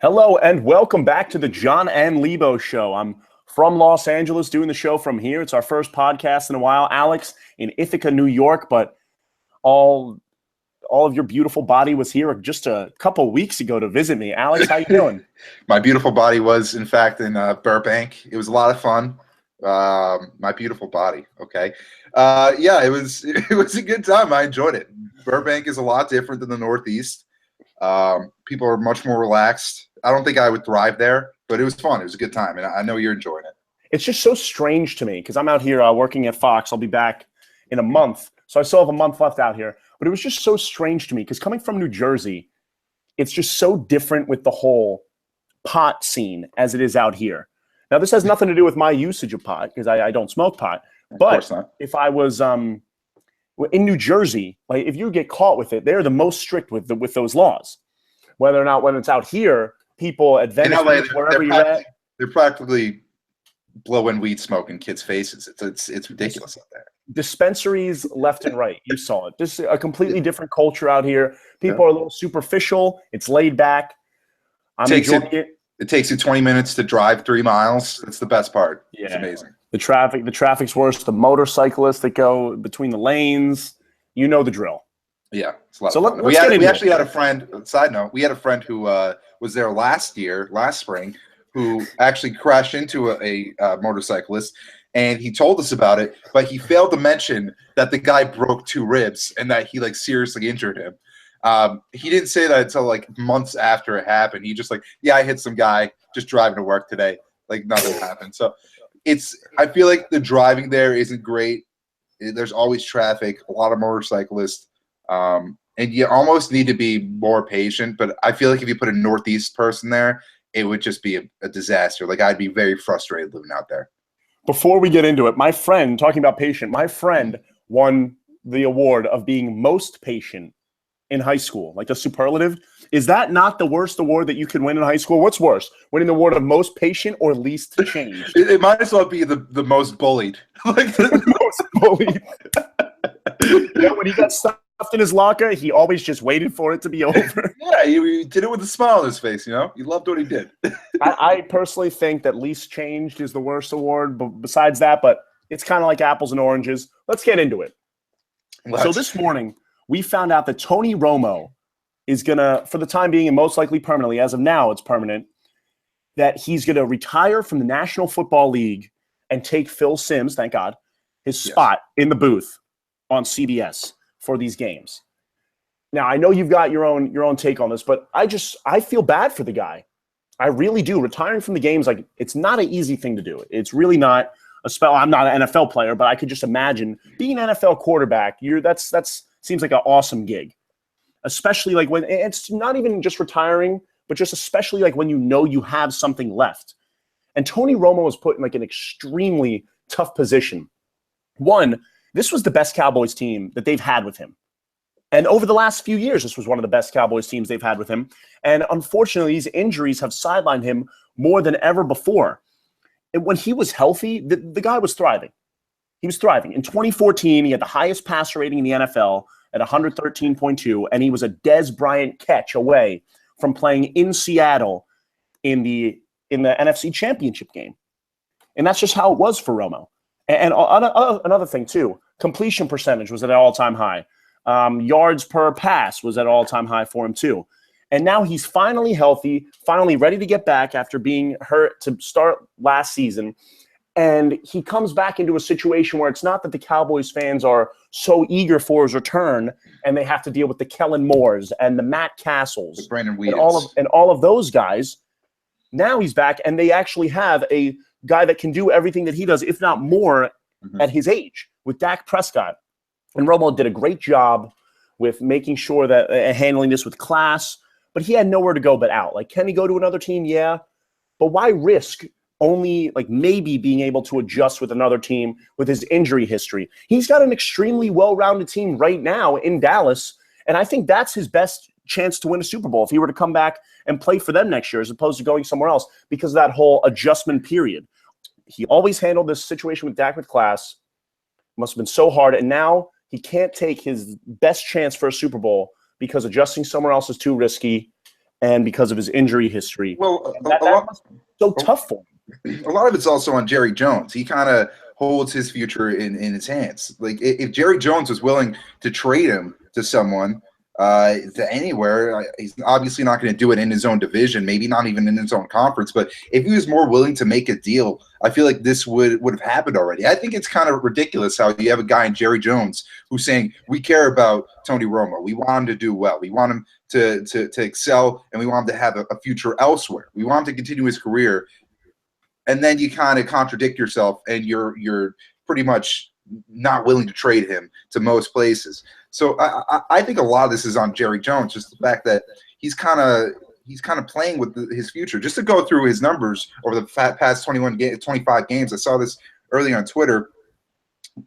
Hello and welcome back to the Jon and Lebo show. I'm from Los Angeles doing the show from here. It's our first podcast in a while. Alex in Ithaca, New York, but all of your beautiful body was here just a couple weeks ago to visit me. Alex, how you doing? My beautiful body was, in fact, in Burbank. It was a lot of fun. My beautiful body. Okay. Yeah, it was a good time. I enjoyed it. Burbank is a lot different than the Northeast. People are much more relaxed. I don't think I would thrive there, but it was fun. It was a good time, and I know you're enjoying it. It's just so strange to me because I'm out here working at Fox. I'll be back in a month, so I still have a month left out here. But it was just so strange to me because coming from New Jersey, it's just so different with the whole pot scene as it is out here. Now, this has nothing to do with my usage of pot because I don't smoke pot. But if I was in New Jersey, like if you get caught with it, they're the most strict with those laws. Whether or not when it's out here, people at Venice, wherever you're at, they're practically blowing weed smoke in kids' faces. It's ridiculous out there. Dispensaries left and right. You saw it. This is a completely different culture out here. People are a little superficial. It's laid back. I'm enjoying it. It takes you 20 minutes to drive 3 miles. It's the best part. Yeah. It's amazing. The traffic's worse. The motorcyclists that go between the lanes, you know the drill. Yeah, it's a lot of fun. We actually had a friend, side note, we had a friend who was there last spring, who actually crashed into a motorcyclist, and he told us about it, but he failed to mention that the guy broke 2 ribs and that he seriously injured him. He didn't say that until months after it happened. He just yeah, I hit some guy just driving to work today. Nothing happened. So I feel like the driving there isn't great. There's always traffic, a lot of motorcyclists. And you almost need to be more patient, but I feel like if you put a Northeast person there, it would just be a disaster. I'd be very frustrated living out there. Before we get into it, my friend won the award of being most patient in high school, a superlative. Is that not the worst award that you could win in high school? What's worse, winning the award of most patient or least changed? It might as well be the most bullied. The most bullied. When he got stuffed in his locker, he always just waited for it to be over. Yeah, he did it with a smile on his face, He loved what he did. I personally think that least changed is the worst award, but besides that, but it's kind of like apples and oranges. Let's get into it. So this morning, we found out that Tony Romo is going to, for the time being and most likely permanently, as of now it's permanent, that he's going to retire from the National Football League and take Phil Simms, thank God, his spot in the booth on CBS for these games. Now, I know you've got your own take on this, but I feel bad for the guy. I really do. Retiring from the games, it's not an easy thing to do. It's really not a spell. I'm not an NFL player, but I could just imagine being an NFL quarterback. That's seems like an awesome gig, especially when it's not even just retiring, but just especially when you have something left. And Tony Romo was put in an extremely tough position. One, this was the best Cowboys team that they've had with him. And over the last few years, this was one of the best Cowboys teams they've had with him. And unfortunately, these injuries have sidelined him more than ever before. And when he was healthy, the guy was thriving. He was thriving. In 2014, he had the highest passer rating in the NFL at 113.2, and he was a Dez Bryant catch away from playing in Seattle in the NFC Championship game. And that's just how it was for Romo. And another thing, too, completion percentage was at an all-time high. Yards per pass was at an all-time high for him, too. And now he's finally healthy, finally ready to get back after being hurt to start last season. And he comes back into a situation where it's not that the Cowboys fans are so eager for his return and they have to deal with the Kellen Moores and the Matt Castles, the Brandon Williams, and all of those guys. Now he's back, and they actually have a guy that can do everything that he does, if not more, at his age, with Dak Prescott. And Romo did a great job with making sure that handling this with class, but he had nowhere to go but out. Can he go to another team? Yeah. But why risk only maybe being able to adjust with another team with his injury history? He's got an extremely well-rounded team right now in Dallas, and I think that's his best chance to win a Super Bowl if he were to come back and play for them next year as opposed to going somewhere else because of that whole adjustment period. He always handled this situation with Dak with class. It must have been so hard, and now he can't take his best chance for a Super Bowl because adjusting somewhere else is too risky. and because of his injury history. Well, that must be so tough for him. A lot of it's also on Jerry Jones. He kind of holds his future in his hands. Like if Jerry Jones was willing to trade him to someone, to anywhere, he's obviously not going to do it in his own division, maybe not even in his own conference. But if he was more willing to make a deal, I feel like this would have happened already. I think it's kind of ridiculous how you have a guy in Jerry Jones who's saying, we care about Tony Romo. We want him to do well. We want him to excel, and we want him to have a future elsewhere. We want him to continue his career. And then you kind of contradict yourself, and you're pretty much not willing to trade him to most places. So I think a lot of this is on Jerry Jones, just the fact that he's kind of playing with his future. Just to go through his numbers over the past 25 games, I saw this earlier on Twitter.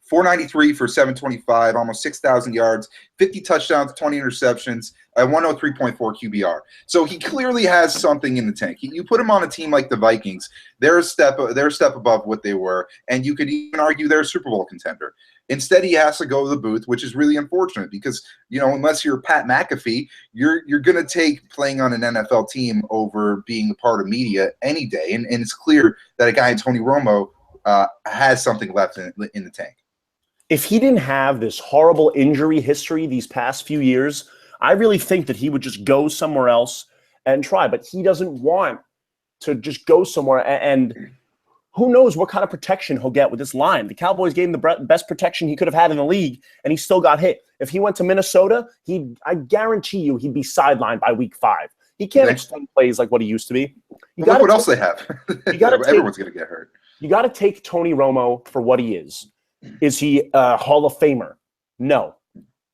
493 for 725, almost 6,000 yards, 50 touchdowns, 20 interceptions, a 103.4 QBR. So he clearly has something in the tank. You put him on a team like the Vikings, they're a step above what they were, and you could even argue they're a Super Bowl contender. Instead, he has to go to the booth, which is really unfortunate because, unless you're Pat McAfee, you're going to take playing on an NFL team over being a part of media any day. And it's clear that a guy in Tony Romo has something left in the tank. If he didn't have this horrible injury history these past few years, I really think that he would just go somewhere else and try. But he doesn't want to just go somewhere. And who knows what kind of protection he'll get with this line. The Cowboys gave him the best protection he could have had in the league, and he still got hit. If he went to Minnesota, I guarantee you he'd be sidelined by week 5. He can't extend plays like what he used to be. Look what else they have. Everyone's going to get hurt. You got to take Tony Romo for what he is. Is he a Hall of Famer? No.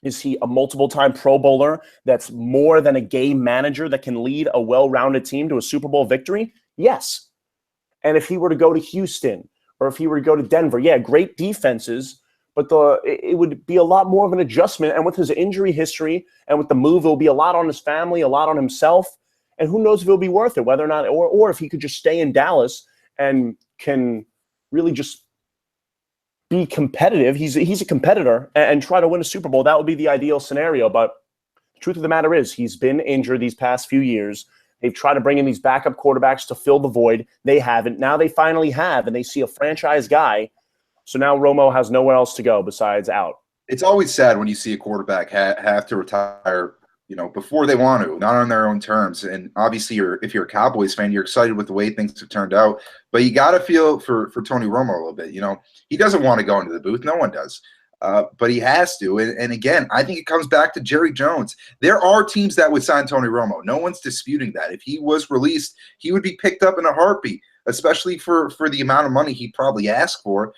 Is he a multiple-time Pro Bowler that's more than a game manager that can lead a well-rounded team to a Super Bowl victory? Yes. And if he were to go to Houston or if he were to go to Denver, yeah, great defenses, but it would be a lot more of an adjustment. And with his injury history and with the move, it will be a lot on his family, a lot on himself. And who knows if it'll be worth it, whether or not, or if he could just stay in Dallas and can really just be competitive. He's a competitor and try to win a Super Bowl. That would be the ideal scenario. But the truth of the matter is he's been injured these past few years. They've tried to bring in these backup quarterbacks to fill the void. They haven't. Now they finally have, and they see a franchise guy. So now Romo has nowhere else to go besides out. It's always sad when you see a quarterback have to retire, before they want to, not on their own terms. And obviously, if you're a Cowboys fan, you're excited with the way things have turned out. But you got to feel for Tony Romo a little bit. He doesn't want to go into the booth. No one does. But he has to. And again, I think it comes back to Jerry Jones. There are teams that would sign Tony Romo. No one's disputing that. If he was released, he would be picked up in a heartbeat, especially for the amount of money he probably asked for.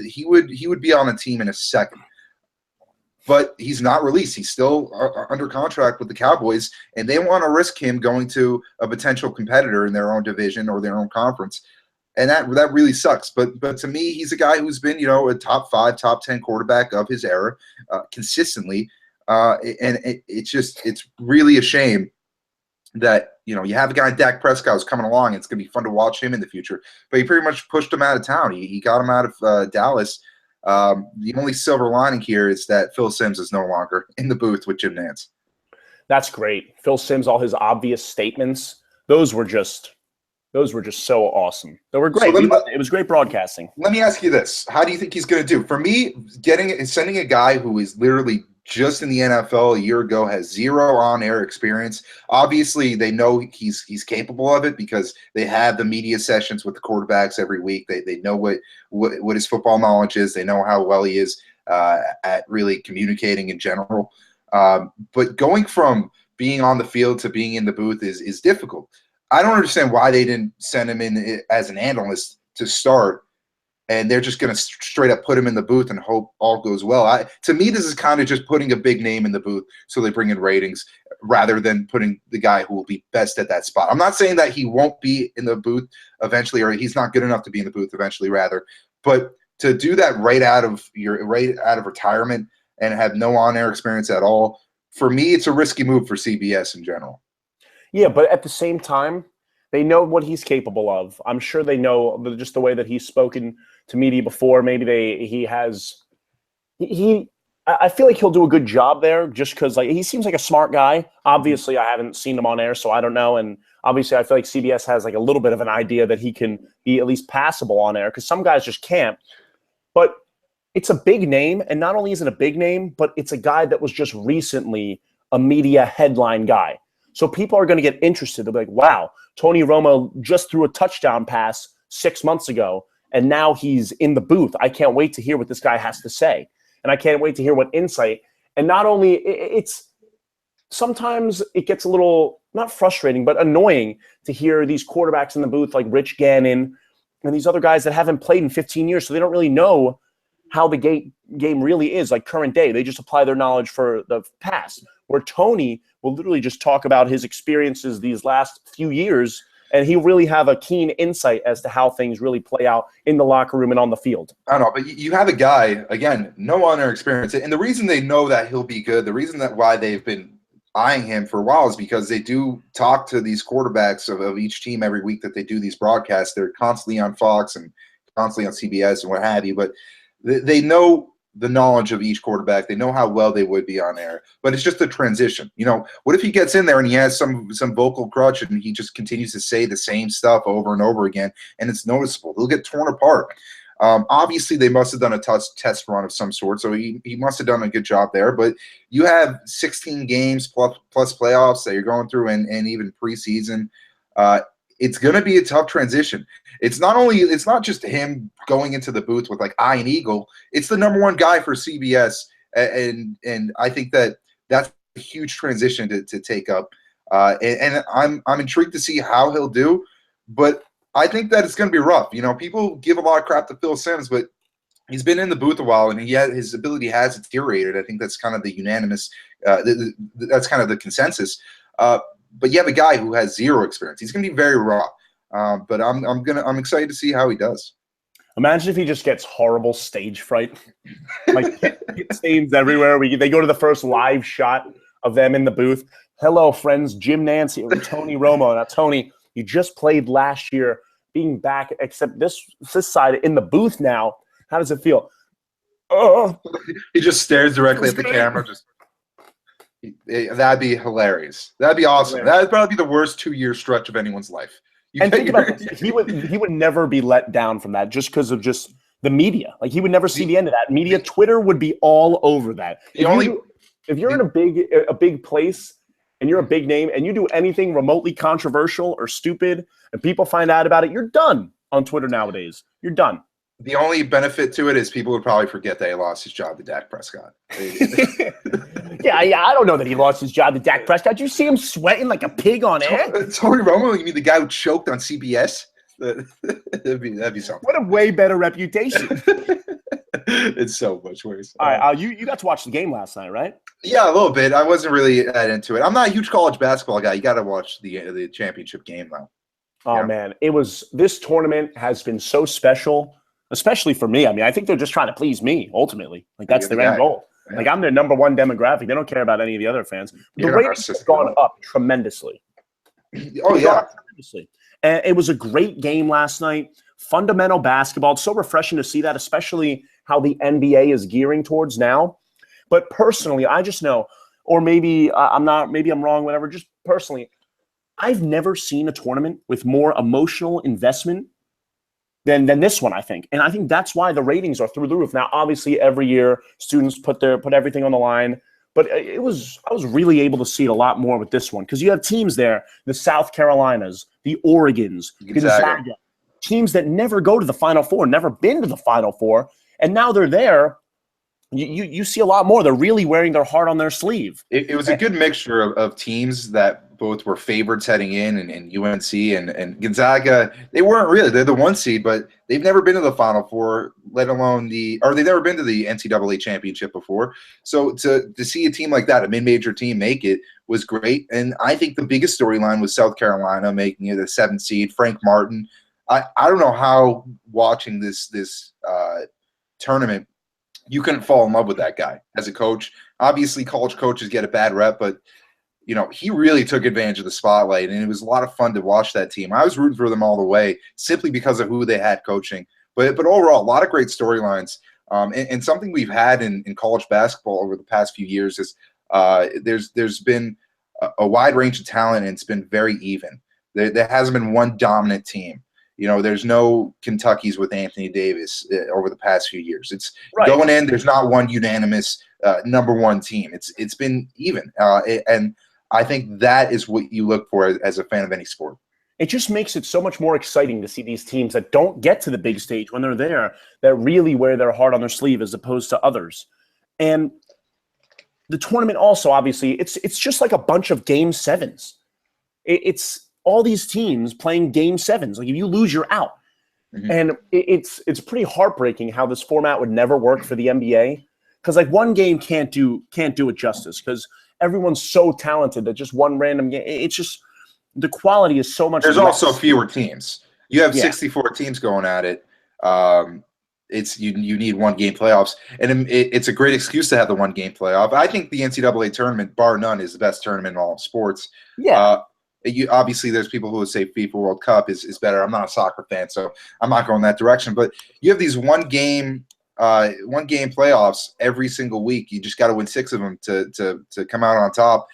He would be on a team in a second. But he's not released. He's still under contract with the Cowboys, and they want to risk him going to a potential competitor in their own division or their own conference. And that really sucks. But to me, he's a guy who's been, a top 5, top 10 quarterback of his era consistently. And it's really a shame that, you have a guy, Dak Prescott, who's coming along. And it's going to be fun to watch him in the future. But he pretty much pushed him out of town. He got him out of Dallas. The only silver lining here is that Phil Simms is no longer in the booth with Jim Nantz. That's great. Phil Simms, all his obvious statements, those were just so awesome. They were great. It was great broadcasting. Let me ask you this. How do you think he's going to do? For me, sending a guy who is literally just in the NFL a year ago, has zero on-air experience. Obviously, they know he's capable of it because they have the media sessions with the quarterbacks every week. They know what his football knowledge is. They know how well he is at really communicating in general. But going from being on the field to being in the booth is difficult. I don't understand why they didn't send him in as an analyst to start, and they're just going to straight up put him in the booth and hope all goes well. To me, this is kind of just putting a big name in the booth so they bring in ratings rather than putting the guy who will be best at that spot. I'm not saying that he won't be in the booth eventually, or he's not good enough to be in the booth eventually, rather. But to do that right out of retirement and have no on-air experience at all, for me, it's a risky move for CBS in general. Yeah, but at the same time, they know what he's capable of. I'm sure they know just the way that he's spoken to media before. Maybe I I feel like he'll do a good job there just because like he seems like a smart guy. Obviously, I haven't seen him on air, so I don't know. And obviously, I feel like CBS has like a little bit of an idea that he can be at least passable on air because some guys just can't. But it's a big name, and not only is it a big name, but it's a guy that was just recently a media headline guy. So people are going to get interested. They'll be like, wow, Tony Romo just threw a touchdown pass 6 months ago, and now he's in the booth. I can't wait to hear what this guy has to say. And I can't wait to hear what insight. And not only it's sometimes it gets a little not frustrating, but annoying to hear these quarterbacks in the booth like Rich Gannon and these other guys that haven't played in 15 years. So they don't really know how the game really is like current day. They just apply their knowledge for the past, where Tony will literally just talk about his experiences these last few years. And he'll really have a keen insight as to how things really play out in the locker room and on the field. I don't know, but you have a guy, again, no honor experience. And the reason they know that he'll be good, the reason that why they've been eyeing him for a while is because they do talk to these quarterbacks of each team every week that they do these broadcasts. They're constantly on Fox and constantly on CBS and what have you. But they know the knowledge of each quarterback. They know how well they would be on air, but it's just a transition. You know, what if he gets in there and he has some vocal crutch and he just continues to say the same stuff over and over again, and it's noticeable? He'll get torn apart. Obviously, they must have done a test run of some sort, so he must have done a good job there. But you have 16 games plus playoffs that you're going through, and even preseason. It's going to be a tough transition. It's not just him going into the booth with like eye and eagle. It's the number one guy for CBS, and I think that's a huge transition to take up. And I'm intrigued to see how he'll do, but I think that it's going to be rough. You know, people give a lot of crap to Phil Simms, but he's been in the booth a while, and his ability has deteriorated. I think that's kind of the unanimous. That's kind of the consensus. But you have a guy who has zero experience. He's going to be very raw. But I'm excited to see how he does. Imagine if he just gets horrible stage fright, like hit stains everywhere. They go to the first live shot of them in the booth. Hello, friends. Jim Nance and Tony Romo. Now, Tony, you just played last year, being back, except this side in the booth now. How does it feel? Oh, he just stares directly at the camera. That'd be hilarious. That'd be awesome. That'd probably be the worst 2-year stretch of anyone's life. And think about this. He would never be let down from that just because of just the media. Like he would never see the end of that. Media, Twitter would be all over that. If you're in a big place and you're a big name and you do anything remotely controversial or stupid and people find out about it, you're done on Twitter nowadays. You're done. The only benefit to it is people would probably forget that he lost his job to Dak Prescott. Yeah, I don't know that he lost his job to Dak Prescott. Did you see him sweating like a pig on air? Tony Romo, you mean the guy who choked on CBS? That'd be something. What a way better reputation. It's so much worse. All right, you got to watch the game last night, right? Yeah, a little bit. I wasn't really that into it. I'm not a huge college basketball guy. You got to watch the championship game, though. Oh, man. This tournament has been so special. Especially for me. I mean, I think they're just trying to please me, ultimately. Like, that's their end goal. Yeah. Like, I'm their number one demographic. They don't care about any of the other fans. The ratings have gone up tremendously. Oh, yeah. Tremendously. And it was a great game last night. Fundamental basketball. It's so refreshing to see that, especially how the NBA is gearing towards now. But personally, I just know, or maybe I'm wrong, whatever. Just personally, I've never seen a tournament with more emotional investment than this one, I think. And I think that's why the ratings are through the roof. Now, obviously, every year students put everything on the line, but I was really able to see it a lot more with this one because you have teams there, the South Carolinas, the Oregons, Gonzaga, teams that never go to the Final Four, never been to the Final Four, and now they're there. You see a lot more. They're really wearing their heart on their sleeve. It was a good mixture of teams that both were favorites heading in, and UNC and Gonzaga. They weren't really. They're the 1 seed, but they've never been to the Final Four, let alone they've never been to the NCAA championship before. So to see a team like that, a mid-major team, make it was great. And I think the biggest storyline was South Carolina making it a 7 seed. Frank Martin. I don't know how watching this tournament you couldn't fall in love with that guy as a coach. Obviously, college coaches get a bad rep, but he really took advantage of the spotlight, and it was a lot of fun to watch that team. I was rooting for them all the way simply because of who they had coaching. But overall, a lot of great storylines. And something we've had in college basketball over the past few years is there's been a wide range of talent, and it's been very even. There hasn't been one dominant team. There's no Kentuckies with Anthony Davis over the past few years. It's right. Going in, there's not one unanimous number one team. It's been even. And I think that is what you look for as a fan of any sport. It just makes it so much more exciting to see these teams that don't get to the big stage when they're there, that really wear their heart on their sleeve as opposed to others. And the tournament also, obviously, it's just like a bunch of game sevens. It's all these teams playing game sevens. Like if you lose, you're out. Mm-hmm. And it's pretty heartbreaking how this format would never work for the NBA, because like one game can't do it justice, because everyone's so talented that just one random game, it's just the quality is so much. There's also fewer teams. You have 64 teams going at it. It's you need one game playoffs, and it's a great excuse to have the one game playoff. I think the NCAA tournament, bar none, is the best tournament in all of sports. Yeah. Obviously, there's people who would say FIFA World Cup is better. I'm not a soccer fan, so I'm not going that direction. But you have these one game playoffs every single week. You just got to win 6 of them to come out on top,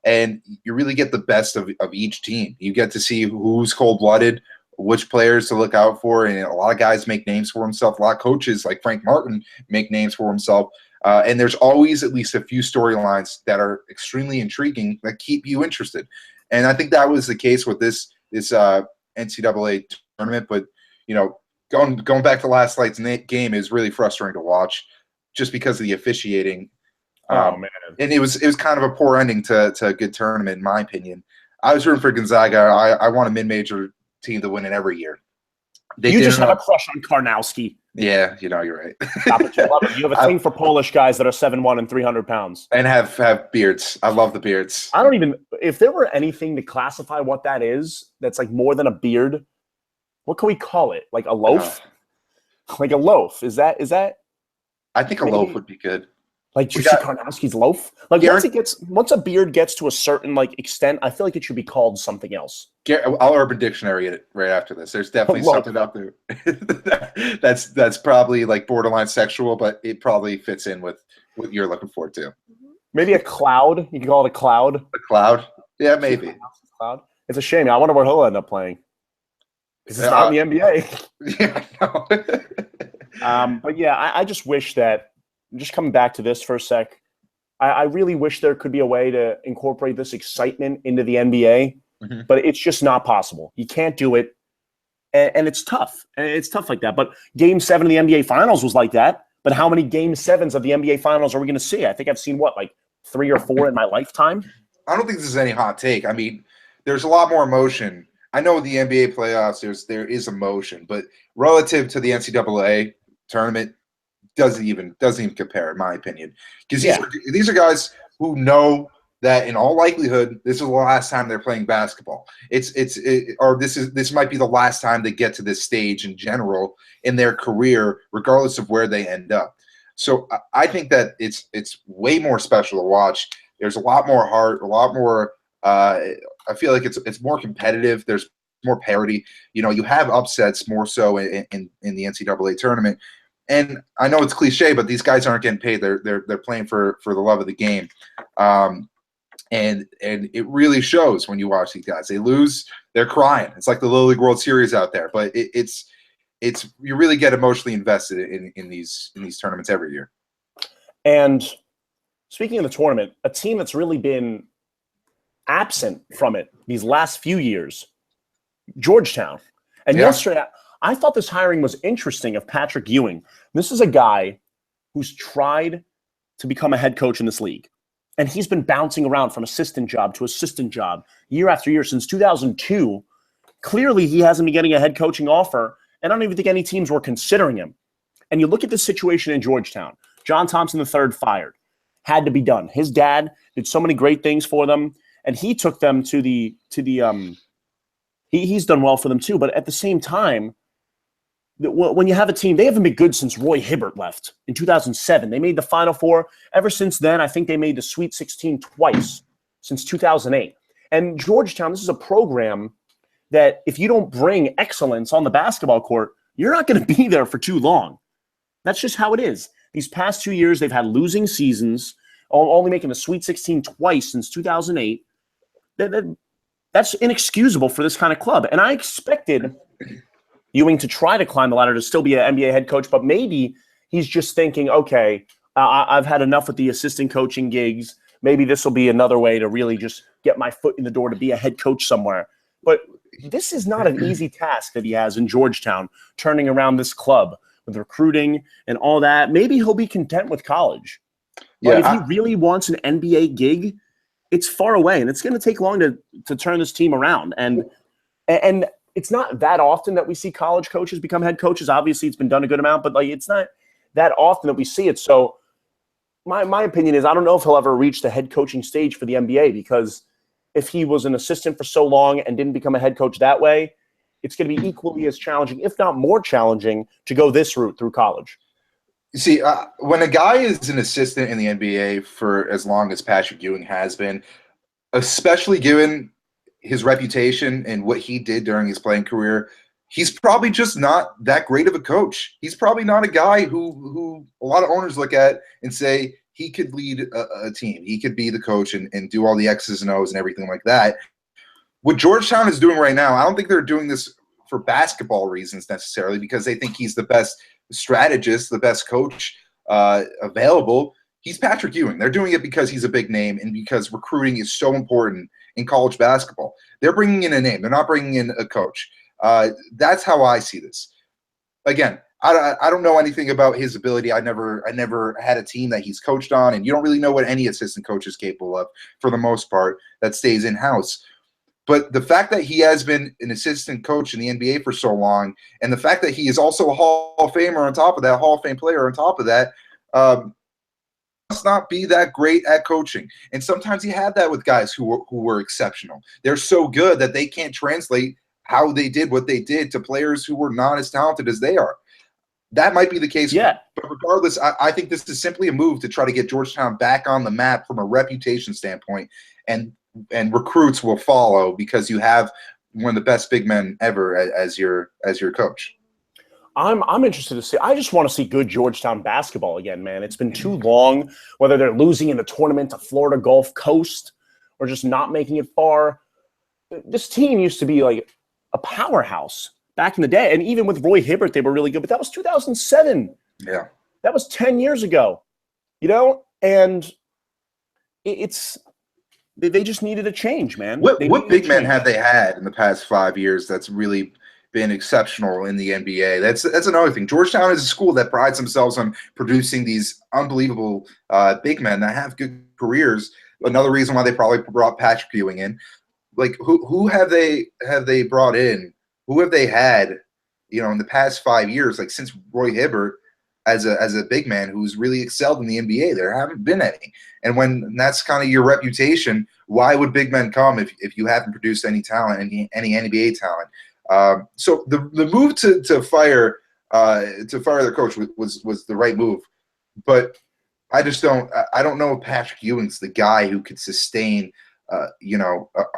and you really get the best of each team. You get to see who's cold-blooded, which players to look out for, and a lot of guys make names for himself. A lot of coaches like Frank Martin make names for himself. And there's always at least a few storylines that are extremely intriguing that keep you interested. And I think that was the case with this NCAA tournament. But going back to last night's game is really frustrating to watch, just because of the officiating. Oh man! And it was kind of a poor ending to a good tournament, in my opinion. I was rooting for Gonzaga. I want a mid-major team to win it every year. You just have a crush on Karnowski. Yeah, you're right. Stop it, you love it. You have a thing for Polish guys that are 7'1" and 300 pounds. And have beards. I love the beards. I don't even – if there were anything to classify what that is that's like more than a beard, what can we call it? Like a loaf? Like a loaf. Is that – I think a loaf would be good. Like, do you see Karnowski's loaf? Like, once a beard gets to a certain like extent, I feel like it should be called something else. I'll Urban Dictionary it right after this. There's definitely something out there that's probably like borderline sexual, but it probably fits in with what you're looking for too. Maybe a cloud. You can call it a cloud. A cloud? Yeah, maybe. Cloud. It's a shame. I wonder where he'll end up playing. Because it's not in the NBA. Yeah. But yeah, I just wish that. Just coming back to this for a sec, I really wish there could be a way to incorporate this excitement into the NBA, but it's just not possible. You can't do it, and it's tough. And it's tough like that. But Game 7 of the NBA Finals was like that. But how many Game 7s of the NBA Finals are we going to see? I think I've seen, like 3 or 4 in my lifetime? I don't think this is any hot take. I mean, there's a lot more emotion. I know the NBA playoffs, there is emotion, but relative to the NCAA tournament, doesn't even compare, in my opinion, because these are guys who know that in all likelihood this is the last time they're playing basketball. This might be the last time they get to this stage in general in their career, regardless of where they end up. So I think that it's way more special to watch. There's a lot more heart, a lot more. I feel like it's more competitive. There's more parity. You have upsets more so in the NCAA tournament. And I know it's cliche, but these guys aren't getting paid. They're playing for the love of the game, and it really shows when you watch these guys. They lose, they're crying. It's like the Little League World Series out there. But it's you really get emotionally invested in these tournaments every year. And speaking of the tournament, a team that's really been absent from it these last few years, Georgetown. And yesterday, I thought this hiring was interesting of Patrick Ewing. This is a guy who's tried to become a head coach in this league. And he's been bouncing around from assistant job to assistant job year after year since 2002. Clearly, he hasn't been getting a head coaching offer, and I don't even think any teams were considering him. And you look at the situation in Georgetown. John Thompson III fired. Had to be done. His dad did so many great things for them, and he took them to the he's done well for them too. But at the same time, when you have a team, they haven't been good since Roy Hibbert left in 2007. They made the Final Four. Ever since then, I think they made the Sweet 16 twice since 2008. And Georgetown, this is a program that if you don't bring excellence on the basketball court, you're not going to be there for too long. That's just how it is. These past 2 years, they've had losing seasons, only making the Sweet 16 twice since 2008. That's inexcusable for this kind of club. And I expected Ewing to try to climb the ladder to still be an NBA head coach, but maybe he's just thinking, okay, I've had enough with the assistant coaching gigs. Maybe this will be another way to really just get my foot in the door to be a head coach somewhere. But this is not an easy task that he has in Georgetown, turning around this club with recruiting and all that. Maybe he'll be content with college. But if he really wants an NBA gig, it's far away, and it's going to take long to turn this team around. And it's not that often that we see college coaches become head coaches. Obviously, it's been done a good amount, but like it's not that often that we see it. So my opinion is I don't know if he'll ever reach the head coaching stage for the NBA, because if he was an assistant for so long and didn't become a head coach that way, it's going to be equally as challenging, if not more challenging, to go this route through college. You see, when a guy is an assistant in the NBA for as long as Patrick Ewing has been, especially given his reputation and what he did during his playing career, he's probably just not that great of a coach. He's probably not a guy who a lot of owners look at and say he could lead a team. He could be the coach and do all the X's and O's and everything like that. What Georgetown is doing right now, I don't think they're doing this for basketball reasons necessarily, because they think he's the best strategist, the best coach available. He's Patrick Ewing. They're doing it because he's a big name and because recruiting is so important in college basketball. They're bringing in a name. They're not bringing in a coach. That's how I see this. Again, I don't know anything about his ability. I never had a team that he's coached on, and you don't really know what any assistant coach is capable of for the most part. That stays in-house. But the fact that he has been an assistant coach in the NBA for so long, and the fact that he is also a Hall of Famer on top of that, Hall of Fame player on top of that, must not be that great at coaching. And sometimes he had that with guys who were exceptional. They're so good that they can't translate how they did what they did to players who were not as talented as they are. That might be the case. Yeah. But regardless, I think this is simply a move to try to get Georgetown back on the map from a reputation standpoint, and recruits will follow because you have one of the best big men ever as your coach. I'm interested to see. I just want to see good Georgetown basketball again, man. It's been too long, whether they're losing in the tournament to Florida Gulf Coast or just not making it far. This team used to be like a powerhouse back in the day. And even with Roy Hibbert, they were really good. But that was 2007. Yeah. That was 10 years ago, and they just needed a change, man. What big men have they had in the past 5 years that's really been exceptional in the NBA? That's another thing. Georgetown is a school that prides themselves on producing these unbelievable big men that have good careers. Another reason why they probably brought Patrick Ewing in. Like who have they brought in? Who have they had, in the past 5 years, like since Roy Hibbert as a big man who's really excelled in the NBA? There haven't been any. And when that's kind of your reputation, why would big men come if you haven't produced any talent, any NBA talent? So the move to fire their coach was the right move, but I don't know if Patrick Ewing's the guy who could sustain a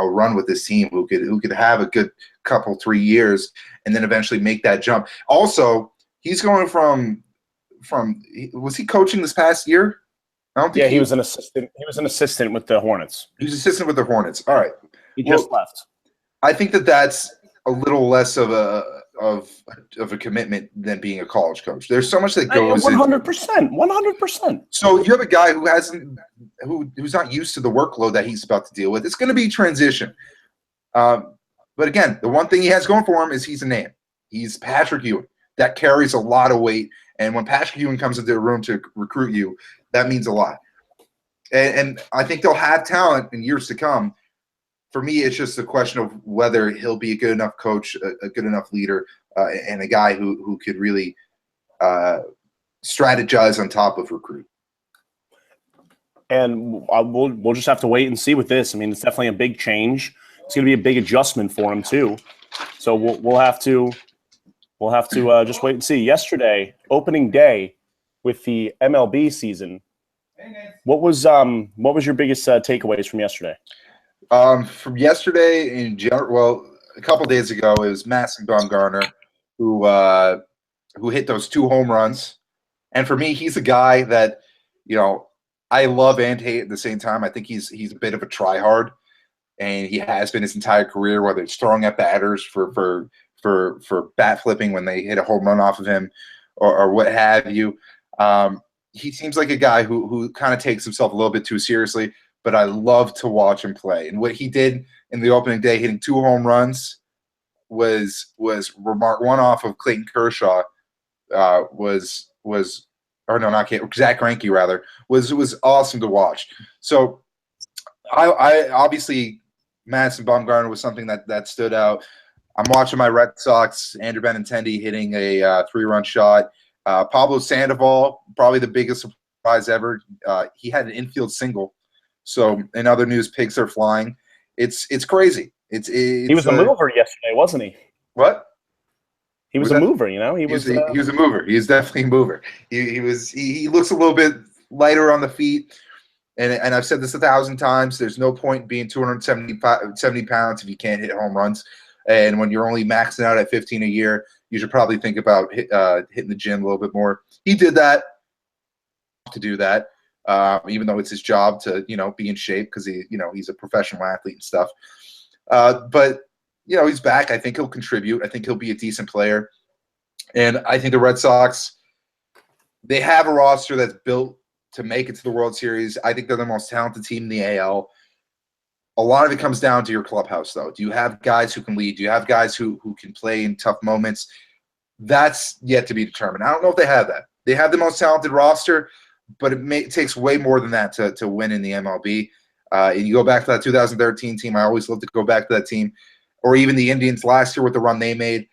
run with this team, who could have a good couple 3 years and then eventually make that jump. Also, he's going from was he coaching this past year? I don't think he was an assistant. He was an assistant with the Hornets. He was assistant with the Hornets. All right. He just left. I think that's a little less of a commitment than being a college coach. There's so much that goes 100%. 100%. So you have a guy who's not used to the workload that he's about to deal with. It's going to be transition. But again, the one thing he has going for him is he's a name. He's Patrick Ewing. That carries a lot of weight. And when Patrick Ewing comes into a room to recruit you, that means a lot. And I think they'll have talent in years to come. For me, it's just a question of whether he'll be a good enough coach, a good enough leader, and a guy who could really strategize on top of recruit. And we'll just have to wait and see with this. I mean, it's definitely a big change. It's going to be a big adjustment for him too. So we'll have to just wait and see. Yesterday, opening day with the MLB season. What was your biggest takeaways from yesterday? From yesterday in general, well, a couple days ago, it was Madison Bumgarner who hit those 2 home runs And for me, he's a guy that, I love and hate at the same time. I think he's a bit of a tryhard, and he has been his entire career, whether it's throwing at batters for bat flipping when they hit a home run off of him or what have you. He seems like a guy who kind of takes himself a little bit too seriously, but I love to watch him play. And what he did in the opening day, hitting 2 home runs, was remark. One off of Clayton Kershaw Zach Greinke rather was awesome to watch. So I obviously Madison Bumgarner was something that stood out. I'm watching my Red Sox, Andrew Benintendi hitting a 3-run shot. Pablo Sandoval, probably the biggest surprise ever. He had an infield single. So in other news, pigs are flying. It's crazy. He was a mover yesterday, wasn't he? What? He was a mover, He was a mover. He was definitely a mover. He looks a little bit lighter on the feet. And I've said this 1,000 times. There's no point being 270 pounds if you can't hit home runs. And when you're only maxing out at 15 a year, you should probably think about hitting the gym a little bit more. He did that to do that, even though it's his job to be in shape because he's a professional athlete and stuff. But he's back. I think he'll contribute. I think he'll be a decent player. And I think the Red Sox, they have a roster that's built to make it to the World Series. I think they're the most talented team in the AL. A lot of it comes down to your clubhouse, though. Do you have guys who can lead? Do you have guys who can play in tough moments? That's yet to be determined. I don't know if they have that. They have the most talented roster, but it takes way more than that to win in the MLB. And you go back to that 2013 team. I always love to go back to that team. Or even the Indians last year with the run they made.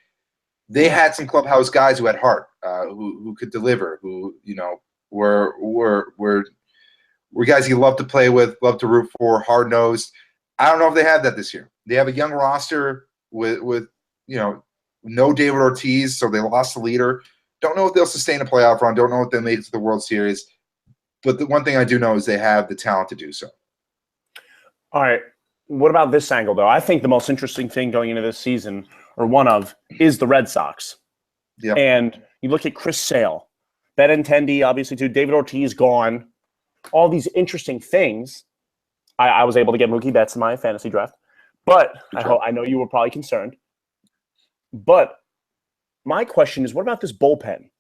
They had some clubhouse guys who had heart, who could deliver, who were guys you love to play with, love to root for, hard nosed. I don't know if they have that this year. They have a young roster with no David Ortiz, so they lost the leader. Don't know if they'll sustain a playoff run. Don't know if they'll make it to the World Series. But the one thing I do know is they have the talent to do so. All right. What about this angle, though? I think the most interesting thing going into this season, or one of, is the Red Sox. Yeah. And you look at Chris Sale, Benintendi, obviously, too. David Ortiz gone. All these interesting things. I was able to get Mookie Betts in my fantasy draft. But I know you were probably concerned. But my question is, what about this bullpen?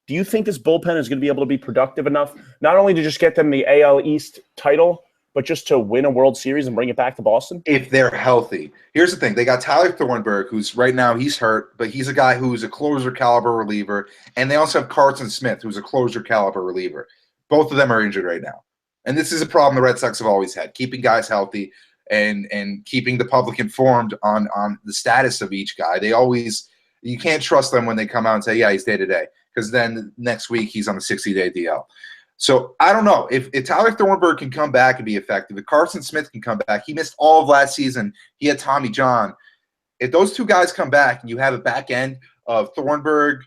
Do you think this bullpen is going to be able to be productive enough, not only to just get them the AL East title, but just to win a World Series and bring it back to Boston? If they're healthy. Here's the thing. They got Tyler Thornburg, who's right now he's hurt, but he's a guy who's a closer caliber reliever. And they also have Carson Smith, who's a closer caliber reliever. Both of them are injured right now. And this is a problem the Red Sox have always had, keeping guys healthy and keeping the public informed on the status of each guy. You can't trust them when they come out and say, yeah, he's day-to-day, because then next week he's on a 60-day DL. So I don't know. If Tyler Thornburg can come back and be effective, if Carson Smith can come back, he missed all of last season. He had Tommy John. If those two guys come back and you have a back end of Thornburg,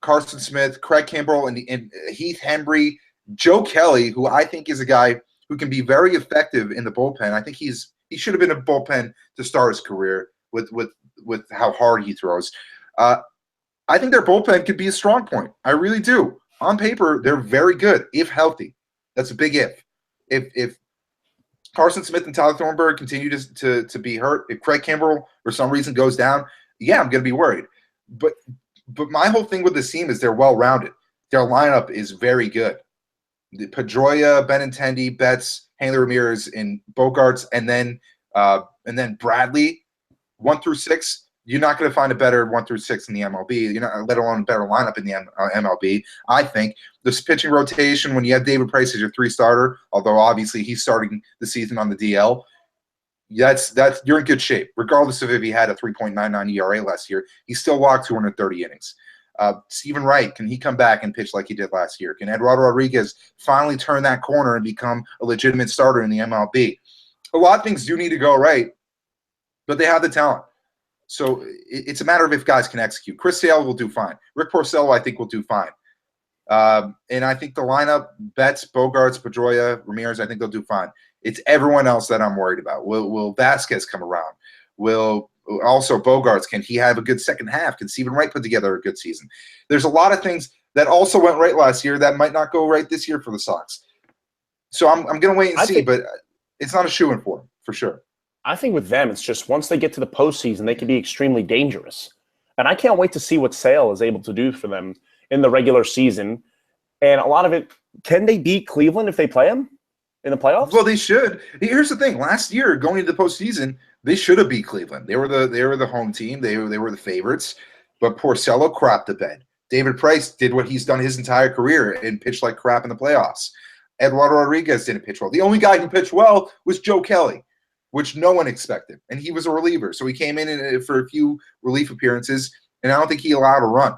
Carson Smith, Craig Kimbrell, and Heath Hembry, Joe Kelly, who I think is a guy who can be very effective in the bullpen. I think he should have been a bullpen to start his career with how hard he throws. I think their bullpen could be a strong point. I really do. On paper, they're very good if healthy. That's a big if. If Carson Smith and Tyler Thornburg continue to be hurt, if Craig Kimbrell for some reason goes down, yeah, I'm going to be worried. But my whole thing with this team is they're well-rounded. Their lineup is very good. The Pedroia, Benintendi, Betts, Hanley Ramirez, and Bogarts, and then Bradley, 1 through 6. You're not going to find a better 1 through 6 in the MLB. You're not, let alone a better lineup in the MLB. I think this pitching rotation, when you have David Price as your 3 starter, although obviously he's starting the season on the DL, that's you're in good shape. Regardless of if he had a 3.99 ERA last year, he still walked 230 innings. Stephen Wright, can he come back and pitch like he did last year? Can Eduardo Rodriguez finally turn that corner and become a legitimate starter in the MLB? A lot of things do need to go right, but they have the talent. So it's a matter of if guys can execute. Chris Sale will do fine. Rick Porcello, I think, will do fine. And I think the lineup, Betts, Bogarts, Pedroia, Ramirez, I think they'll do fine. It's everyone else that I'm worried about. Will Vasquez come around? Will also Bogarts, can he have a good second half? Can Stephen Wright put together a good season? There's a lot of things. that also went right last year that might not go right this year for the Sox. So I'm going to wait and see, but it's not a shoo-in for sure. I think with them, it's just once they get to the postseason, they can be extremely dangerous. And I can't wait to see what Sale is able to do for them in the regular season. And a lot of it, can they beat Cleveland if they play them in the playoffs? Well, they should. Here's the thing: last year, going into the postseason, they should have beat Cleveland. They were the home team. They were the favorites. But Porcello crapped the bed. David Price did what he's done his entire career and pitched like crap in the playoffs. Eduardo Rodriguez didn't pitch well. The only guy who pitched well was Joe Kelly, which no one expected. And he was a reliever. So he came in for a few relief appearances, and I don't think he allowed a run.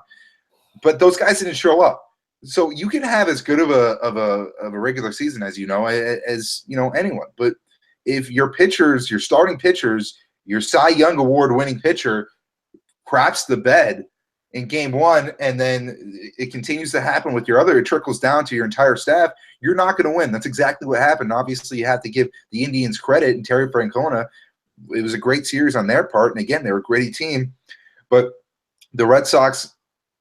But those guys didn't show up. So you can have as good of a regular season as anyone. But if your pitchers, your starting pitchers, your Cy Young Award winning pitcher craps the bed in game one, and then it continues to happen with your other, it trickles down to your entire staff, you're not going to win. That's exactly what happened. Obviously, you have to give the Indians credit, and Terry Francona, it was a great series on their part. And again, they're a gritty team, but the Red Sox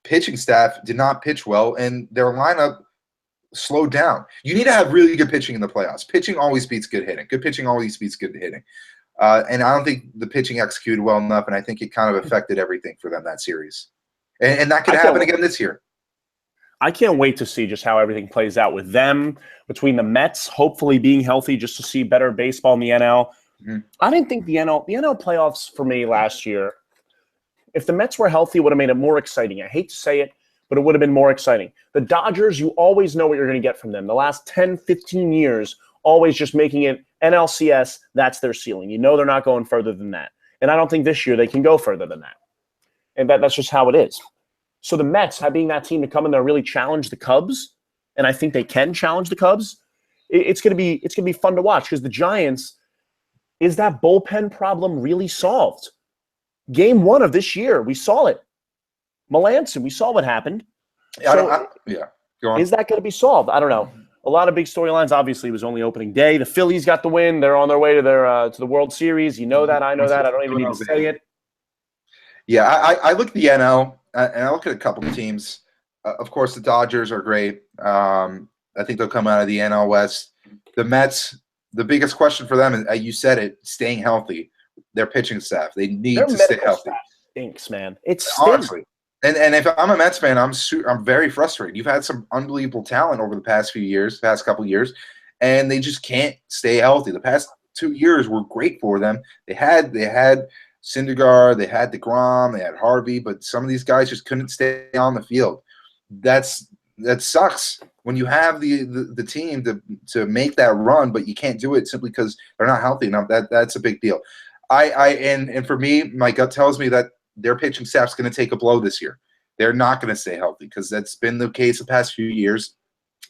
pitching staff did not pitch well, and their lineup slowed down. You need to have really good pitching in the playoffs. Pitching always beats good hitting. Good pitching always beats good hitting. And I don't think the pitching executed well enough, and I think it kind of affected everything for them that series. And that could happen again this year. I can't wait to see just how everything plays out with them, between the Mets hopefully being healthy just to see better baseball in the NL. Mm-hmm. I didn't think the NL playoffs for me last year, if the Mets were healthy, it would have made it more exciting. I hate to say it, but it would have been more exciting. The Dodgers, you always know what you're going to get from them. The last 10, 15 years, always just making it NLCS, that's their ceiling. You know they're not going further than that. And I don't think this year they can go further than that. And that's just how it is. So the Mets, being that team to come in there and really challenge the Cubs, and I think they can challenge the Cubs, it's going to be fun to watch, because the Giants, is that bullpen problem really solved? Game one of this year, we saw it. Melanson, we saw what happened. Go on. Is that going to be solved? I don't know. A lot of big storylines. Obviously, it was only opening day. The Phillies got the win. They're on their way to the World Series. You know that. I know that. I don't even need to say it. Yeah, I look at the NL, and I look at a couple of teams. Of course, the Dodgers are great. I think they'll come out of the NL West. The Mets, the biggest question for them is, you said it, staying healthy. Their pitching staff, they need to stay healthy. Stinks, man. It stinks. Honestly. And if I'm a Mets fan, I'm very frustrated. You've had some unbelievable talent over the past couple of years, and they just can't stay healthy. The past 2 years were great for them. They had Syndergaard, they had DeGrom, they had Harvey, but some of these guys just couldn't stay on the field. That sucks when you have the team to make that run, but you can't do it simply because they're not healthy enough. That's a big deal. And for me, my gut tells me that their pitching staff's going to take a blow this year. They're not going to stay healthy, because that's been the case the past few years.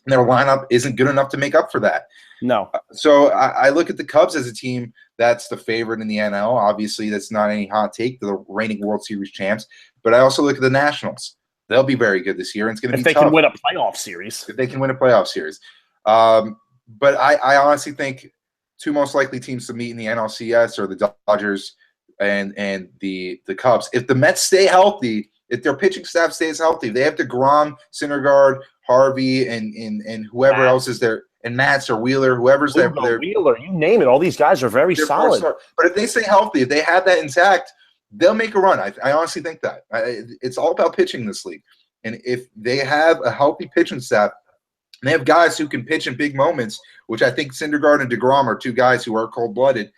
And their lineup isn't good enough to make up for that. No. So I look at the Cubs as a team that's the favorite in the NL. Obviously, that's not any hot take. They're the reigning World Series champs. But I also look at the Nationals. They'll be very good this year, and it's going to be tough. If they can win a playoff series. If they can win a playoff series. But I honestly think two most likely teams to meet in the NLCS are the Dodgers and the Cubs. If the Mets stay healthy, if their pitching staff stays healthy, they have DeGrom, Syndergaard, Harvey, and whoever else is there, and Matz or Wheeler, whoever's there. Wheeler, you name it. All these guys are very solid. But if they stay healthy, if they have that intact, they'll make a run. I honestly think that. It's all about pitching in this league. And if they have a healthy pitching staff, and they have guys who can pitch in big moments, which I think Syndergaard and DeGrom are two guys who are cold-blooded,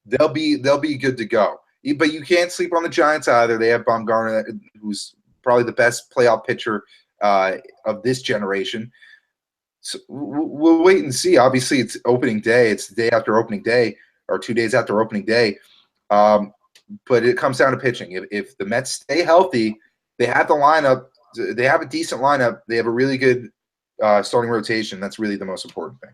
they'll be good to go. But you can't sleep on the Giants either. They have Bumgarner, who's probably the best playoff pitcher of this generation. So we'll wait and see. Obviously, it's opening day. It's the day after opening day, or 2 days after opening day. But it comes down to pitching. If the Mets stay healthy, they have the lineup. They have a decent lineup. They have a really good starting rotation. That's really the most important thing.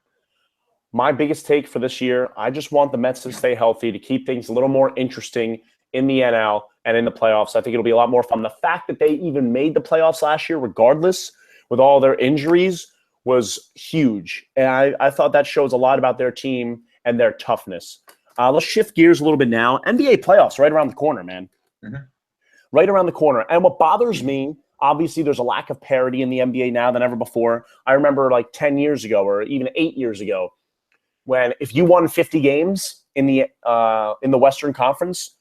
My biggest take for this year, I just want the Mets to stay healthy, to keep things a little more interesting in the NL and in the playoffs. I think it'll be a lot more fun. The fact that they even made the playoffs last year, regardless, with all their injuries, was huge. And I thought that shows a lot about their team and their toughness. Let's shift gears a little bit now. NBA playoffs right around the corner, man. Mm-hmm. Right around the corner. And what bothers me Obviously, there's a lack of parity in the NBA now than ever before. I remember like 10 years ago or even 8 years ago when if you won 50 games in the Western Conference,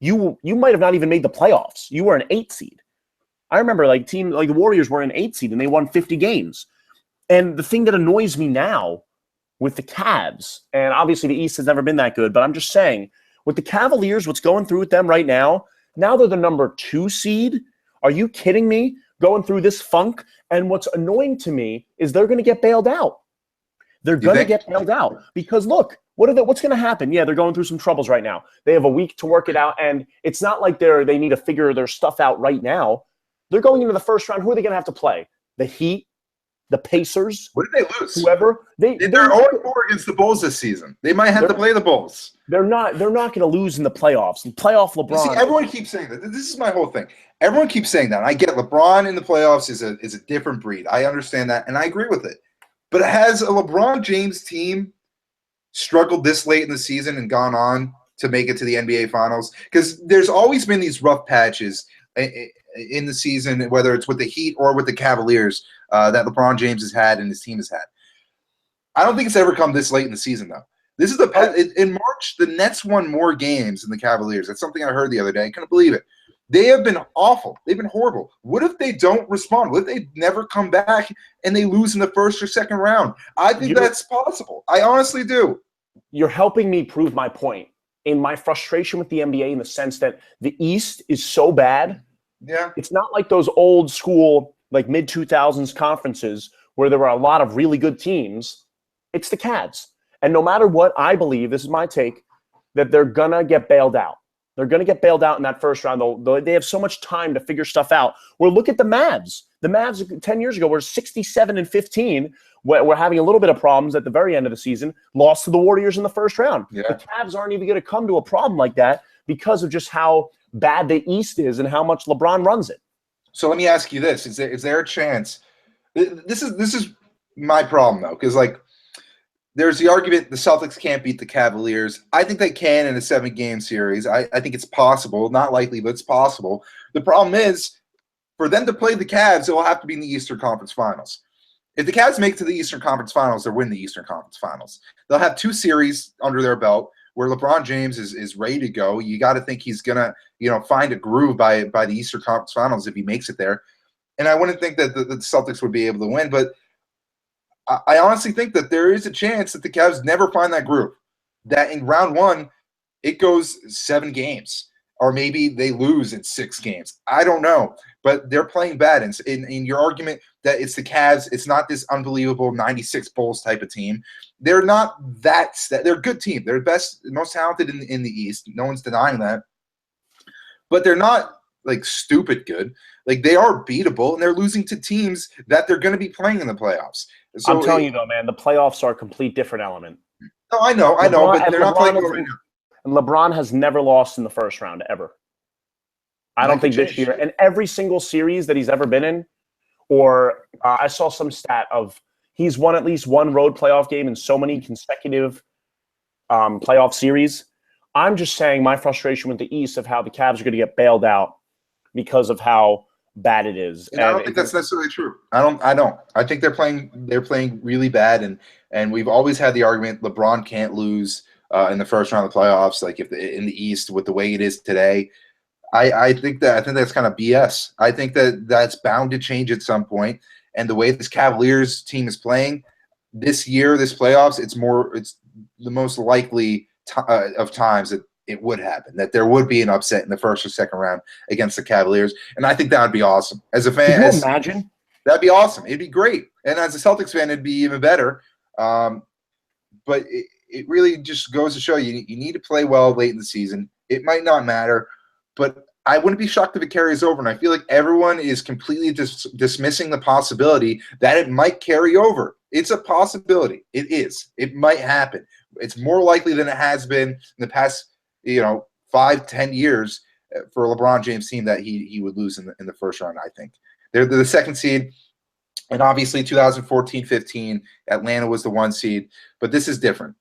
you might have not even made the playoffs. You were an 8 seed. I remember like the Warriors were an 8 seed and they won 50 games. And the thing that annoys me now with the Cavs, and obviously the East has never been that good, but I'm just saying, with the Cavaliers, what's going through with them right now they're the number 2 seed. Are you kidding me? Going through this funk. And what's annoying to me is they're going to get bailed out. They're going to get bailed out because look, what's going to happen? Yeah, they're going through some troubles right now. They have a week to work it out, and it's not like they need to figure their stuff out right now. They're going into the first round. Who are they going to have to play? The Heat, the Pacers. What did they lose? Whoever. They're 0-4 against the Bulls this season. They might have to play the Bulls. They're not going to lose in the playoffs. And playoff LeBron. You see, everyone keeps saying that. This is my whole thing. Everyone keeps saying that. I get LeBron in the playoffs is a different breed. I understand that, and I agree with it. But has a LeBron James team struggled this late in the season and gone on to make it to the NBA Finals? Because there's always been these rough patches in the season, whether it's with the Heat or with the Cavaliers, that LeBron James has had and his team has had. I don't think it's ever come this late in the season, though. This is in March, the Nets won more games than the Cavaliers. That's something I heard the other day. I couldn't believe it. They have been awful. They've been horrible. What if they don't respond? What if they never come back and they lose in the first or second round? I think that's possible. I honestly do. You're helping me prove my point in my frustration with the NBA in the sense that the East is so bad. Yeah. It's not like those old school, like mid-2000s conferences where there were a lot of really good teams. It's the Cavs. And no matter what, I believe, this is my take, that they're going to get bailed out. They're going to get bailed out in that first round. They have so much time to figure stuff out. Well, look at the Mavs. The Mavs 10 years ago were 67-15. We're having a little bit of problems at the very end of the season. Lost to the Warriors in the first round. Yeah. The Cavs aren't even going to come to a problem like that because of just how bad the East is and how much LeBron runs it. So let me ask you this: Is there a chance? This is my problem though, because like there's the argument the Celtics can't beat the Cavaliers. I think they can in a 7-game series. I think it's possible, not likely, but it's possible. The problem is for them to play the Cavs, it will have to be in the Eastern Conference Finals. If the Cavs make it to the Eastern Conference Finals, they'll win the Eastern Conference Finals. They'll have 2 series under their belt where LeBron James is ready to go. You got to think he's gonna, find a groove by the Eastern Conference Finals if he makes it there. And I wouldn't think that the Celtics would be able to win, but I honestly think that there is a chance that the Cavs never find that groove. That in round 1, it goes 7 games, or maybe they lose in 6 games. I don't know, but they're playing bad. And in your argument that it's the Cavs, it's not this unbelievable 96 Bulls type of team. They're not that. They're a good team. They're best, most talented in the East. No one's denying that. But they're not like stupid good. Like they are beatable, and they're losing to teams that they're going to be playing in the playoffs. So I'm telling you though, man, the playoffs are a complete different element. No, I know, but they're not playing right now. And LeBron has never lost in the first round ever. I don't think this year. And every single series that he's ever been in, or I saw some stat of he's won at least one road playoff game in so many consecutive playoff series. I'm just saying my frustration with the East of how the Cavs are going to get bailed out because of how bad it is. And I don't think that's necessarily true. I don't. I think they're playing really bad, and we've always had the argument LeBron can't lose in the first round of the playoffs. Like in the East with the way it is today, I think that's kind of BS. I think that's bound to change at some point. And the way this Cavaliers team is playing this year, this playoffs, it's the most likely of times that it would happen, that there would be an upset in the first or second round against the Cavaliers. And I think that would be awesome. As a fan, can you imagine? That'd be awesome. It'd be great. And as a Celtics fan, it'd be even better. But it really just goes to show you need to play well late in the season. It might not matter, but I wouldn't be shocked if it carries over. And I feel like everyone is completely dismissing the possibility that it might carry over. It's a possibility. It is. It might happen. It's more likely than it has been in the past 5-10 years for a LeBron James team that he would lose in the first round. I think they're the second seed, and obviously 2014-15 Atlanta was the 1 seed, but this is different.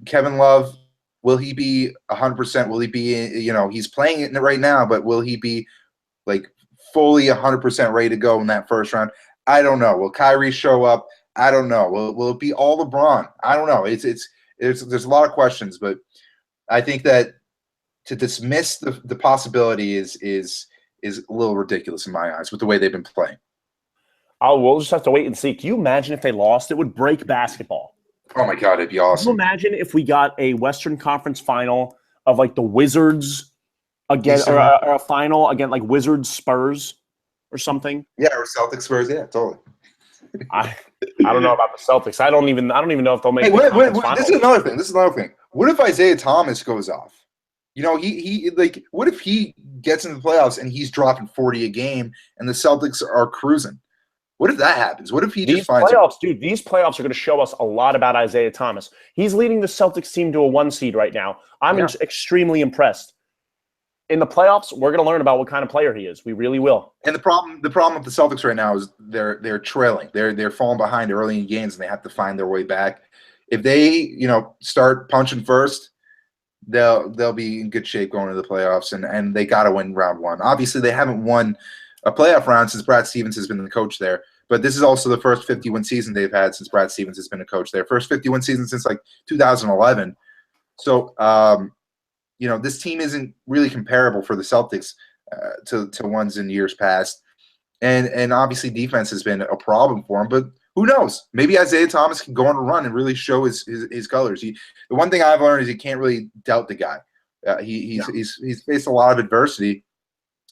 Kevin Love, will he be 100%? Will he be he's playing it right now, but will he be like fully 100% ready to go in that first round? I don't know. Will Kyrie show up? I don't know. Will it be all LeBron? I don't know. There's a lot of questions, but I think that to dismiss the possibility is a little ridiculous in my eyes with the way they've been playing. We'll just have to wait and see. Can you imagine if they lost? It would break basketball. Oh my God, it'd be awesome. Can you imagine if we got a Western Conference final of like the Wizards again, or a final again, like Wizards Spurs or something? Yeah, or Celtics Spurs. Yeah, totally. I don't know about the Celtics. I don't even know if they'll make. This is another thing. What if Isaiah Thomas goes off? You know, he like. What if he gets into the playoffs and he's dropping 40 a game, and the Celtics are cruising? What if that happens? What if he just finds playoffs, dude? These playoffs are going to show us a lot about Isaiah Thomas. He's leading the Celtics team to a 1 seed right now. I'm extremely impressed. In the playoffs, we're going to learn about what kind of player he is. We really will. And the problem with the Celtics right now is they're trailing. They're falling behind early in games, and they have to find their way back. If they start punching first, they'll be in good shape going to the playoffs, and they got to win round one. Obviously, they haven't won a playoff round since Brad Stevens has been the coach there. But this is also the first 50-win season they've had since Brad Stevens has been a coach there. First 50-win season since like 2011. So, this team isn't really comparable for the Celtics to ones in years past. And obviously defense has been a problem for him. But who knows? Maybe Isaiah Thomas can go on a run and really show his colors. The one thing I've learned is you can't really doubt the guy. He's faced a lot of adversity.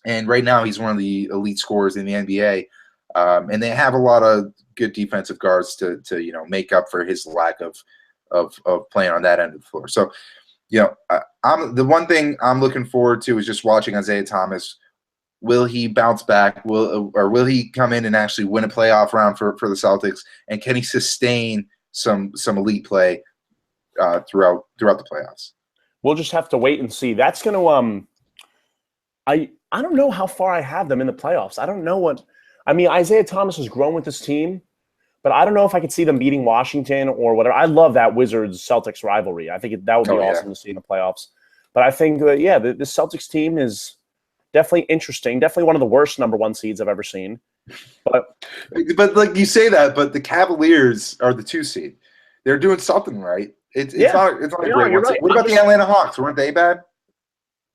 And right now he's one of the elite scorers in the NBA. And they have a lot of good defensive guards to make up for his lack of playing on that end of the floor. So, I'm the one thing I'm looking forward to is just watching Isaiah Thomas. Will he bounce back? Will he come in and actually win a playoff round for the Celtics? And can he sustain some elite play throughout the playoffs? We'll just have to wait and see. That's going to I don't know how far I have them in the playoffs. I don't know what. I mean, Isaiah Thomas has grown with this team, but I don't know if I could see them beating Washington or whatever. I love that Wizards-Celtics rivalry. I think that would be awesome to see in the playoffs. But I think that, the Celtics team is definitely interesting. Definitely one of the worst number 1 seeds I've ever seen. But like you say that, but the Cavaliers are the 2 seed. They're doing something right. It's not a great one. Right. What about the Atlanta Hawks? Weren't they bad?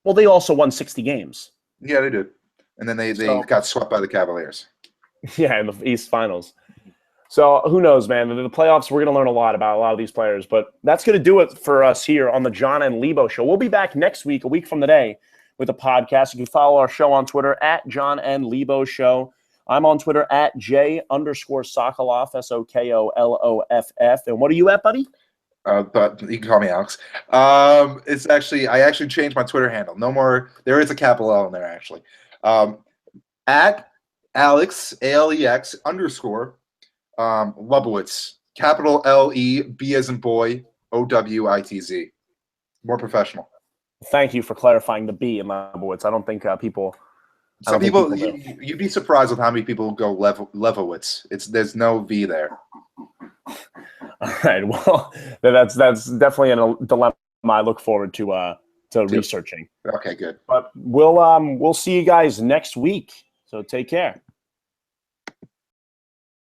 Well, they also won 60 games. Yeah, they did. And then they got swept by the Cavaliers. Yeah, in the East Finals. So who knows, man? In the playoffs, we're going to learn a lot about a lot of these players. But that's going to do it for us here on the Jon and Lebo Show. We'll be back next week, a week from today, with a podcast. You can follow our show on Twitter at Jon and Lebo Show. I'm on Twitter at J_Sokoloff, SOKOLOFF. And what are you at, buddy? But you can call me Alex. It's actually I changed my Twitter handle. No more. There is a capital L in there actually. At Alex ALEX _ Lebowitz, capital LEB as in boy OWITZ. More professional. Thank you for clarifying the B in Lebowitz. I don't think people. Some people you'd be surprised with how many people go Levowitz. There's no V there. All right. Well, that's definitely a dilemma I look forward to researching. Okay, good. But we'll see you guys next week. So take care.